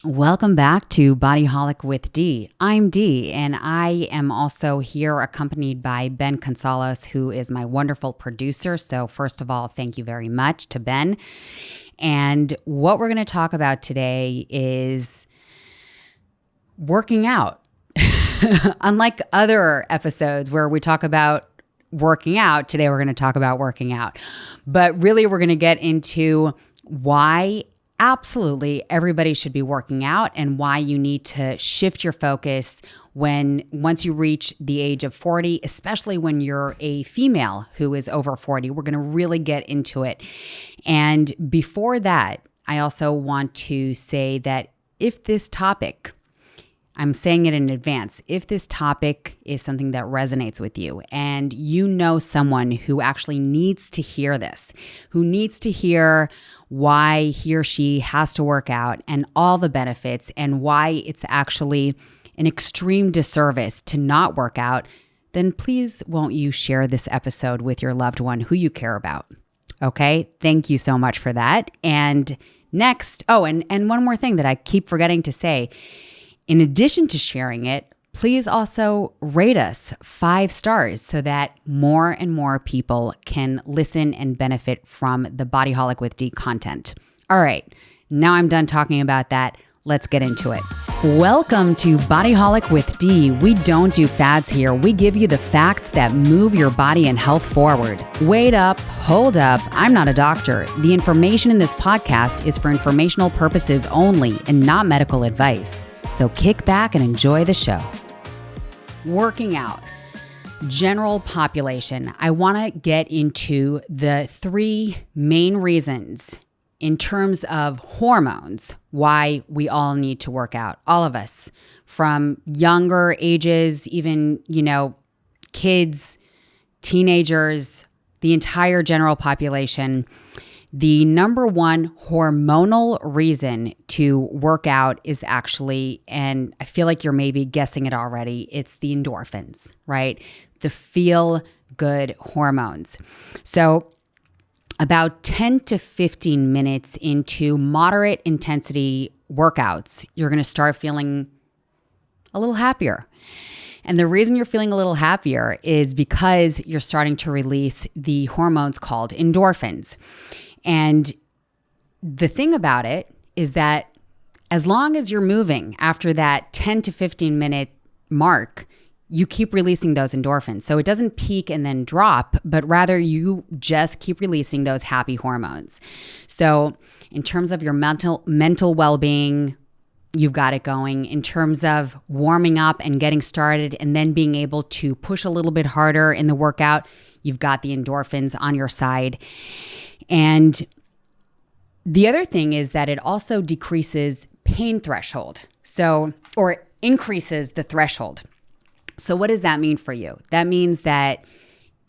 Welcome back to Bodyholic with Dee. I'm Dee, and I am also here accompanied by Ben Consalos, who is my wonderful producer. So first of all, thank you very much to Ben. And what we're going to talk about today is working out. Unlike other episodes where we talk about working out, today we're going to talk about working out. But really, we're going to get into why absolutely everybody should be working out and why you need to shift your focus once you reach the age of 40, especially when you're a female who is over 40. We're going to really get into it. And before that, I also want to say that if this topic, I'm saying it in advance, if this topic is something that resonates with you and you know someone who actually needs to hear this, who needs to hear why he or she has to work out and all the benefits and why it's actually an extreme disservice to not work out, then please won't you share this episode with your loved one who you care about? Okay, thank you so much for that. And next, and one more thing that I keep forgetting to say, in addition to sharing it, please also rate us 5 stars so that more and more people can listen and benefit from the Bodyholic with Dee content. All right, now I'm done talking about that. Let's get into it. Welcome to Bodyholic with Dee. We don't do fads here. We give you the facts that move your body and health forward. Wait up, hold up. I'm not a doctor. The information in this podcast is for informational purposes only and not medical advice. So kick back and enjoy the show. Working out. General population. I want to get into the 3 main reasons in terms of hormones why we all need to work out. All of us, from younger ages, even, kids, teenagers, the entire general population. The number one hormonal reason to work out is actually, and I feel like you're maybe guessing it already, it's the endorphins, right? The feel-good hormones. So about 10 to 15 minutes into moderate intensity workouts, you're going to start feeling a little happier. And the reason you're feeling a little happier is because you're starting to release the hormones called endorphins. And the thing about it is that as long as you're moving after that 10 to 15 minute mark, you keep releasing those endorphins. So it doesn't peak and then drop, but rather you just keep releasing those happy hormones. So in terms of your mental well-being, you've got it going. In terms of warming up and getting started and then being able to push a little bit harder in the workout, you've got the endorphins on your side. And the other thing is that it also decreases pain threshold. Or increases the threshold. So what does that mean for you? That means that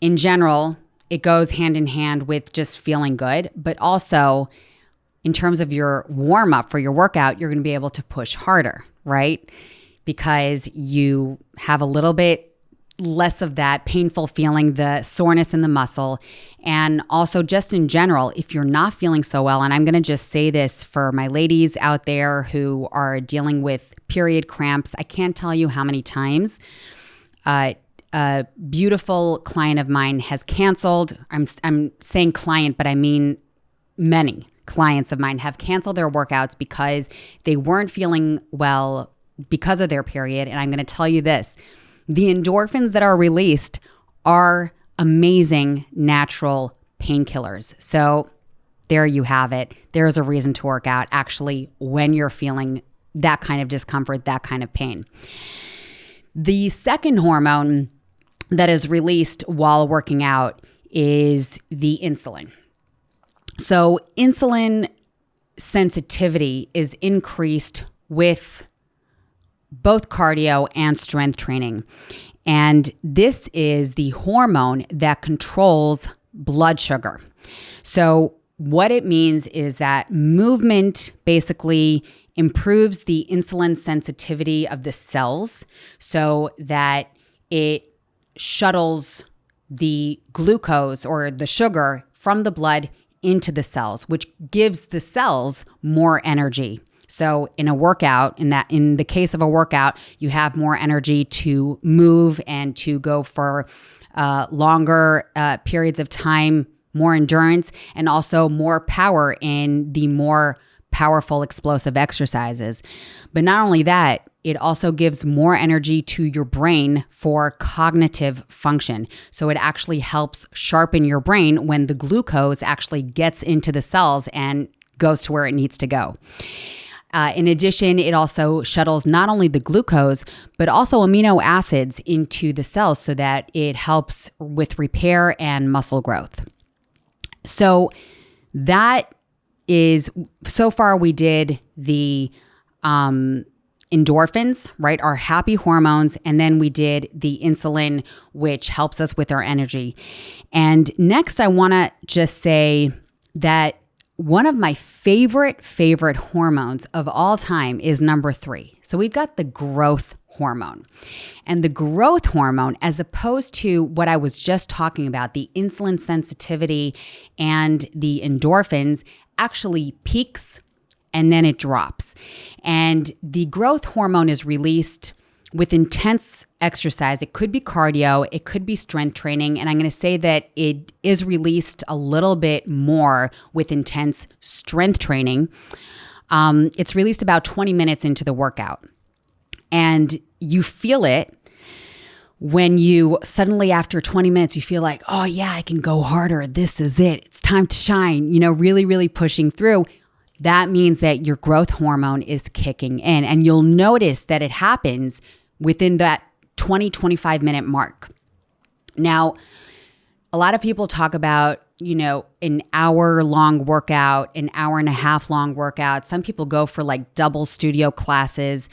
in general, it goes hand in hand with just feeling good, but also in terms of your warm up for your workout, you're going to be able to push harder, right? Because you have a little bit less of that painful feeling, the soreness in the muscle. And also just in general, if you're not feeling so well, and I'm going to just say this for my ladies out there who are dealing with period cramps, I can't tell you how many times a beautiful client of mine has canceled. I'm saying client, but I mean many clients of mine have canceled their workouts because they weren't feeling well because of their period. And I'm going to tell you this. The endorphins that are released are amazing natural painkillers. So there you have it. There's a reason to work out actually when you're feeling that kind of discomfort, that kind of pain. The second hormone that is released while working out is the insulin. So insulin sensitivity is increased with both cardio and strength training. And this is the hormone that controls blood sugar. So what it means is that movement basically improves the insulin sensitivity of the cells so that it shuttles the glucose or the sugar from the blood into the cells, which gives the cells more energy. So in the case of a workout, you have more energy to move and to go for longer periods of time, more endurance, and also more power in the more powerful, explosive exercises. But not only that, it also gives more energy to your brain for cognitive function. So it actually helps sharpen your brain when the glucose actually gets into the cells and goes to where it needs to go. In addition, it also shuttles not only the glucose, but also amino acids into the cells so that it helps with repair and muscle growth. So that is, so far we did the endorphins, right? Our happy hormones. And then we did the insulin, which helps us with our energy. And next, I want to just say that one of my favorite hormones of all time is number 3. So we've got the growth hormone. And the growth hormone, as opposed to what I was just talking about, the insulin sensitivity and the endorphins, actually peaks and then it drops. And the growth hormone is released with intense exercise. It could be cardio, it could be strength training, and I'm going to say that it is released a little bit more with intense strength training. It's released about 20 minutes into the workout. And you feel it when you suddenly, after 20 minutes, you feel like, oh yeah, I can go harder. This is it. It's time to shine, really, really pushing through. That means that your growth hormone is kicking in, and you'll notice that it happens within that 20-25 minute mark. Now, a lot of people talk about, an hour long workout, an hour and a half long workout. Some people go for like double studio classes.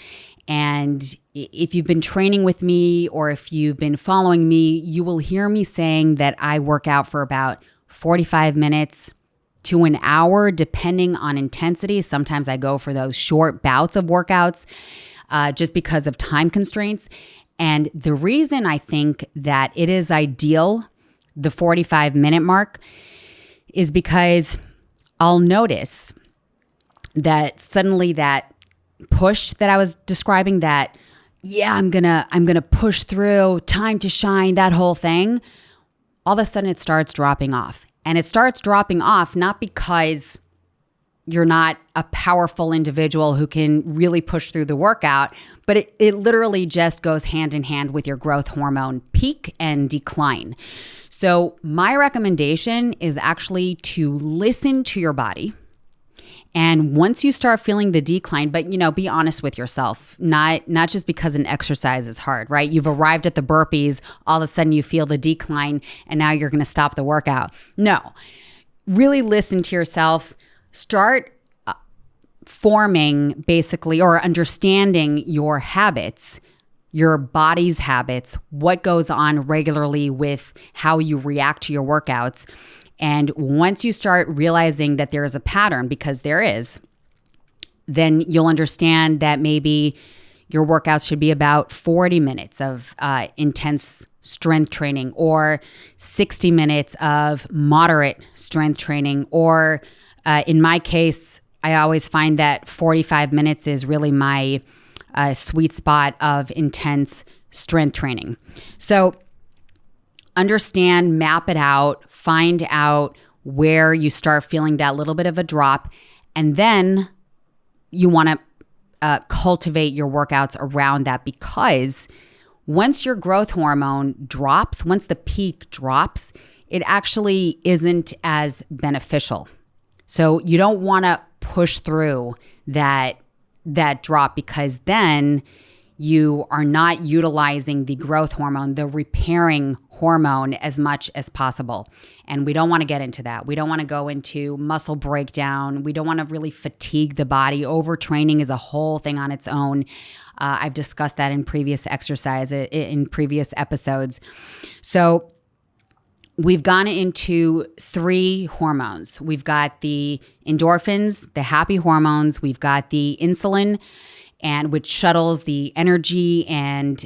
And if you've been training with me or if you've been following me, you will hear me saying that I work out for about 45 minutes to an hour, depending on intensity. Sometimes I go for those short bouts of workouts just because of time constraints. And the reason I think that it is ideal, the 45-minute mark, is because I'll notice that suddenly that push that I was describing, that, yeah, I'm gonna push through, time to shine, that whole thing, all of a sudden it starts dropping off. And it starts dropping off not because you're not a powerful individual who can really push through the workout, but it literally just goes hand in hand with your growth hormone peak and decline. So my recommendation is actually to listen to your body. And once you start feeling the decline, but be honest with yourself, not just because an exercise is hard, right? You've arrived at the burpees, all of a sudden you feel the decline and now you're going to stop the workout. No, really listen to yourself. Start forming basically, or understanding your habits, your body's habits, what goes on regularly with how you react to your workouts. And once you start realizing that there is a pattern, because there is, then you'll understand that maybe your workouts should be about 40 minutes of intense strength training, or 60 minutes of moderate strength training, or in my case, I always find that 45 minutes is really my sweet spot of intense strength training. So understand, map it out, find out where you start feeling that little bit of a drop, and then you want to cultivate your workouts around that, because once your growth hormone drops, once the peak drops, it actually isn't as beneficial. So you don't want to push through that drop, because then you are not utilizing the growth hormone, the repairing hormone, as much as possible. And we don't want to get into that. We don't want to go into muscle breakdown. We don't want to really fatigue the body. Overtraining is a whole thing on its own. I've discussed that in previous episodes. So we've gone into 3 hormones. We've got the endorphins, the happy hormones. We've got the insulin, and which shuttles the energy and,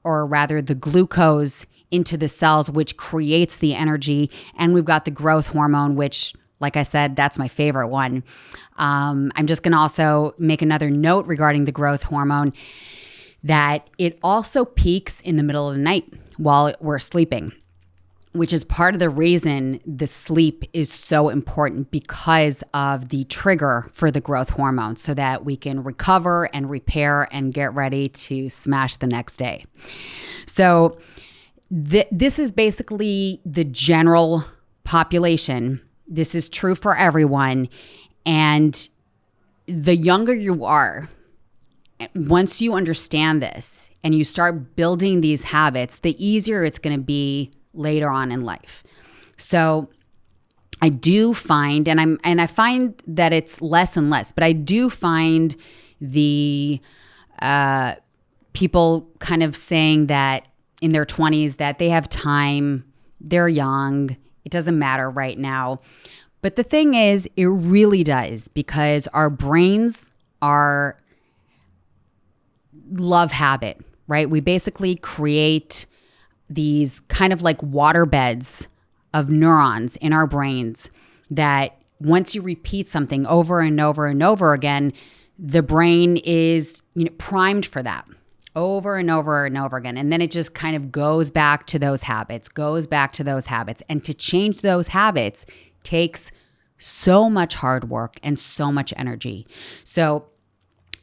or rather the glucose into the cells, which creates the energy. And we've got the growth hormone, which Like I said, that's my favorite one. I'm just going to also make another note regarding the growth hormone that it also peaks in the middle of the night while we're sleeping, which is part of the reason the sleep is so important, because of the trigger for the growth hormone, so that we can recover and repair and get ready to smash the next day. So this is basically the general population. This is true for everyone. And the younger you are, once you understand this and you start building these habits, the easier it's going to be later on in life. So I do find, and I find that it's less and less, but I do find the people kind of saying that in their 20s that they have time, they're young, it doesn't matter right now. But the thing is, it really does, because our brains love habit, right? We basically create these kind of like water beds of neurons in our brains that once you repeat something over and over and over again, the brain is primed for that over and over and over again. And then it just kind of goes back to those habits. And to change those habits takes so much hard work and so much energy. So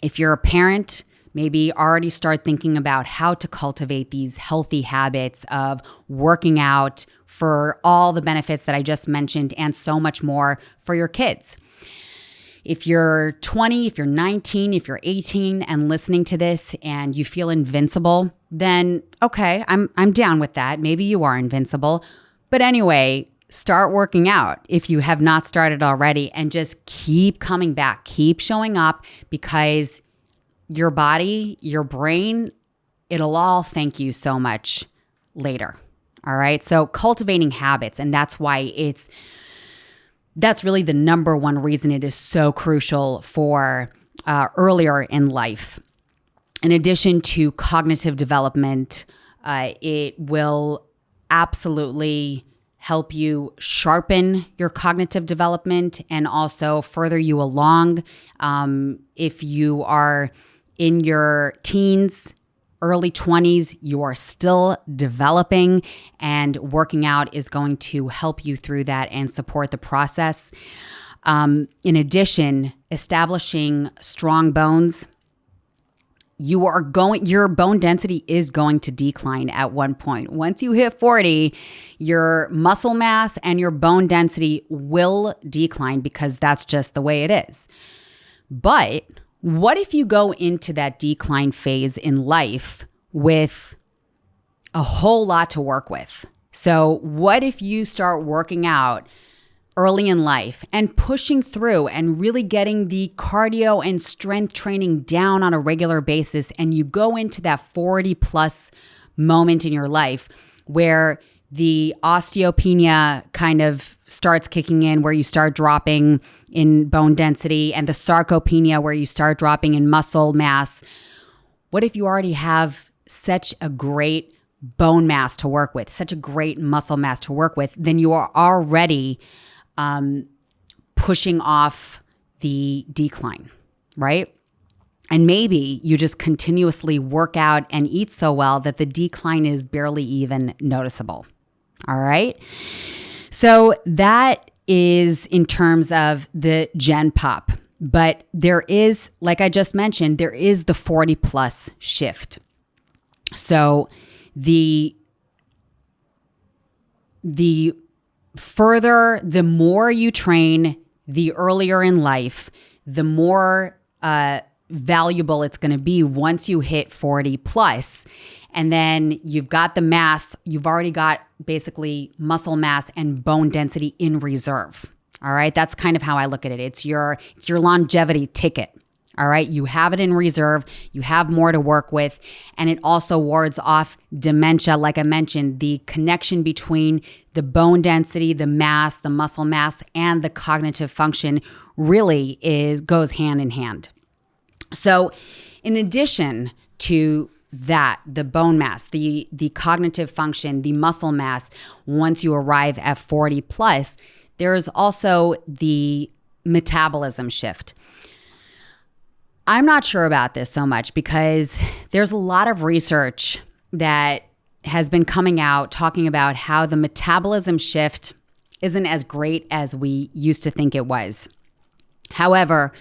if you're a parent, maybe already start thinking about how to cultivate these healthy habits of working out for all the benefits that I just mentioned and so much more for your kids. If you're 20, if you're 19, if you're 18 and listening to this and you feel invincible, then okay, I'm down with that. Maybe you are invincible. But anyway, start working out if you have not started already, and just keep coming back, keep showing up, because your body, your brain, it'll all thank you so much later. All right. So cultivating habits, and that's why that's really the number one reason it is so crucial for earlier in life. In addition to cognitive development, it will absolutely help you sharpen your cognitive development and also further you along. If you are in your teens, early 20s, you are still developing, and working out is going to help you through that and support the process. In addition, establishing strong bones, your bone density is going to decline at one point. Once you hit 40, your muscle mass and your bone density will decline, because that's just the way it is. But what if you go into that decline phase in life with a whole lot to work with? So what if you start working out early in life and pushing through and really getting the cardio and strength training down on a regular basis, and you go into that 40 plus moment in your life where the osteopenia kind of starts kicking in, where you start dropping in bone density, and the sarcopenia, where you start dropping in muscle mass? What if you already have such a great bone mass to work with, such a great muscle mass to work with? Then you are already pushing off the decline, right? And maybe you just continuously work out and eat so well that the decline is barely even noticeable. All right. So that is in terms of the Gen Pop. But there is, like I just mentioned, there is the 40 plus shift. So the more you train, the earlier in life, the more valuable it's going to be once you hit 40 plus. And then you've got the mass, you've already got basically muscle mass and bone density in reserve. All right. That's kind of how I look at it. It's your longevity ticket. All right. You have it in reserve. You have more to work with. And it also wards off dementia. Like I mentioned, the connection between the bone density, the mass, the muscle mass, and the cognitive function really goes hand in hand. So in addition to that, the bone mass, the cognitive function, the muscle mass, once you arrive at 40 plus, There is also the metabolism shift. I'm not sure about this so much because there's a lot of research that has been coming out talking about how the metabolism shift isn't as great as we used to think it was. However,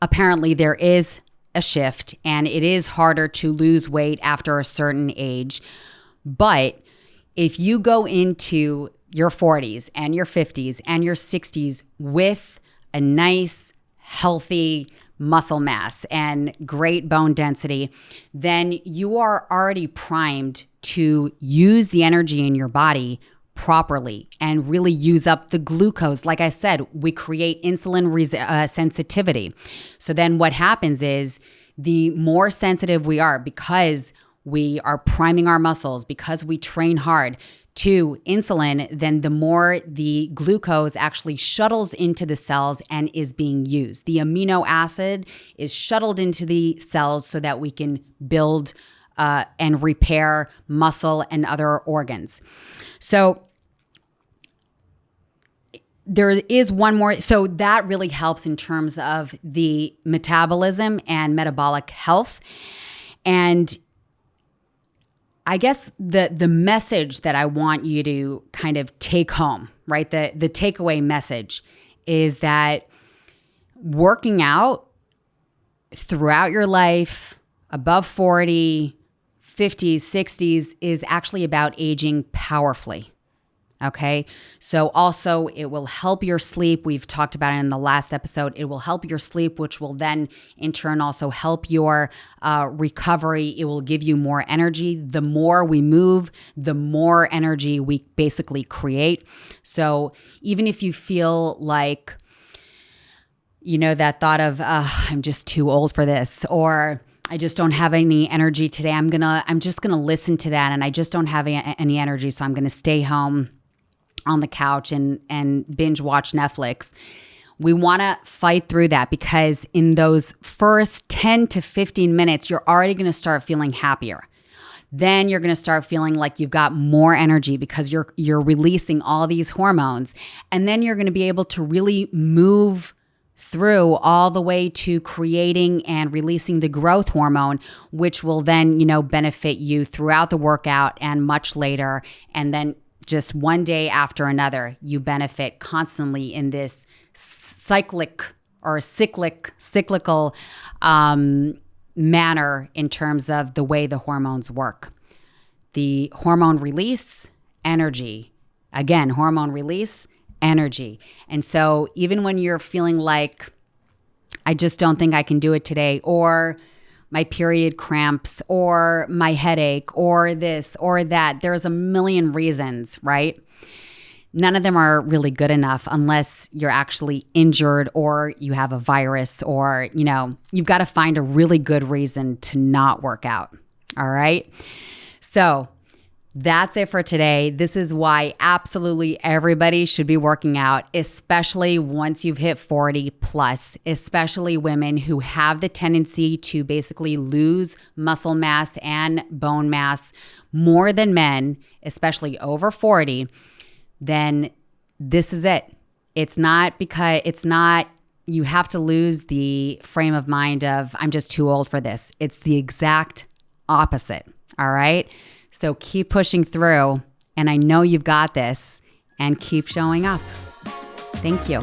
apparently there is a shift and it is harder to lose weight after a certain age. But if you go into your 40s and your 50s and your 60s with a nice, healthy muscle mass and great bone density, then you are already primed to use the energy in your body properly and really use up the glucose. Like I said, we create insulin sensitivity. So then what happens is the more sensitive we are because we are priming our muscles, because we train hard to insulin, then the more the glucose actually shuttles into the cells and is being used. The amino acid is shuttled into the cells so that we can build and repair muscle and other organs. So there is one more. So that really helps in terms of the metabolism and metabolic health. And I guess the message that I want you to kind of take home, right? The takeaway message is that working out throughout your life, above 40, 50s, 60s, is actually about aging powerfully. Okay. So also it will help your sleep. We've talked about it in the last episode. It will help your sleep, which will then in turn also help your recovery. It will give you more energy. The more we move, the more energy we basically create. So even if you feel like, that thought of, I'm just too old for this, or I just don't have any energy today. I'm just going to listen to that. And I just don't have any energy. So I'm going to stay home on the couch and binge watch Netflix. We want to fight through that because in those first 10 to 15 minutes, you're already going to start feeling happier. Then you're going to start feeling like you've got more energy because you're releasing all these hormones. And then you're going to be able to really move through all the way to creating and releasing the growth hormone, which will then, benefit you throughout the workout and much later. And then just one day after another, you benefit constantly in this cyclical manner in terms of the way the hormones work. The hormone release, energy. Again, hormone release, energy. And so even when you're feeling like, I just don't think I can do it today, or my period cramps, or my headache, or this or that. There's a million reasons, right? None of them are really good enough unless you're actually injured or you have a virus or, you've got to find a really good reason to not work out. All right. So that's it for today. This is why absolutely everybody should be working out, especially once you've hit 40 plus, especially women who have the tendency to basically lose muscle mass and bone mass more than men, especially over 40. Then this is it. It's not you have to lose the frame of mind of I'm just too old for this. It's the exact opposite. All right. So keep pushing through, and I know you've got this, and keep showing up. Thank you.